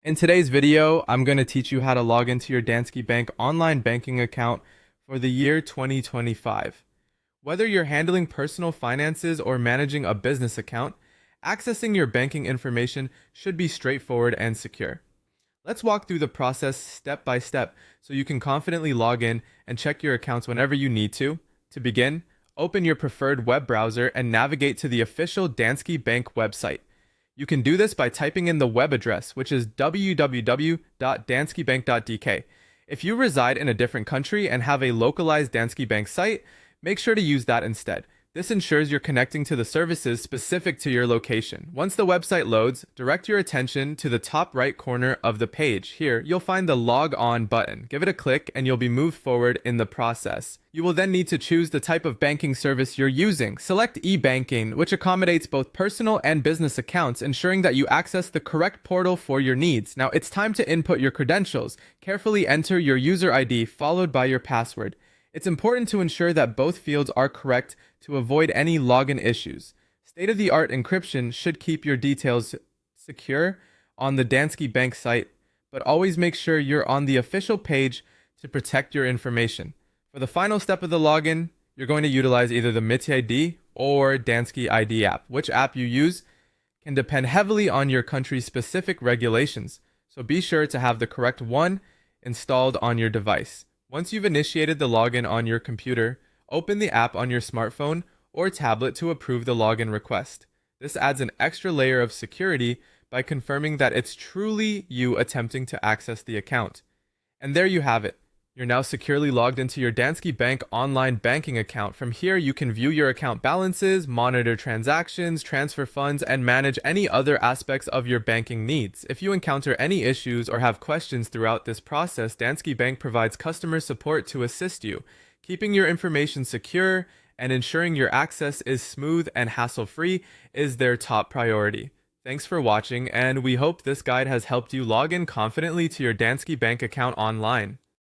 In today's video, I'm going to teach you how to log into your Danske Bank online banking account for the year 2025. Whether you're handling personal finances or managing a business account, accessing your banking information should be straightforward and secure. Let's walk through the process step by step so you can confidently log in and check your accounts whenever you need to. To begin, open your preferred web browser and navigate to the official Danske Bank website. You can do this by typing in the web address, which is www.danskebank.dk. If you reside in a different country and have a localized Danske Bank site, make sure to use that instead. This ensures you're connecting to the services specific to your location. Once the website loads, direct your attention to the top right corner of the page. Here, you'll find the Log On button. Give it a click and you'll be moved forward in the process. You will then need to choose the type of banking service you're using. Select e-banking, which accommodates both personal and business accounts, ensuring that you access the correct portal for your needs. Now, it's time to input your credentials. Carefully enter your user ID followed by your password. It's important to ensure that both fields are correct to avoid any login issues. State-of-the-art encryption should keep your details secure on the Danske Bank site, but always make sure you're on the official page to protect your information. For the final step of the login, you're going to utilize either the Mit ID or Danske ID app. Which app you use can depend heavily on your country's specific regulations, so be sure to have the correct one installed on your device. Once you've initiated the login on your computer, open the app on your smartphone or tablet to approve the login request. This adds an extra layer of security by confirming that it's truly you attempting to access the account. And there you have it. You're now securely logged into your Danske Bank online banking account. From here, you can view your account balances, monitor transactions, transfer funds, and manage any other aspects of your banking needs. If you encounter any issues or have questions throughout this process, Danske Bank provides customer support to assist you. Keeping your information secure and ensuring your access is smooth and hassle-free is their top priority. Thanks for watching, and we hope this guide has helped you log in confidently to your Danske Bank account online.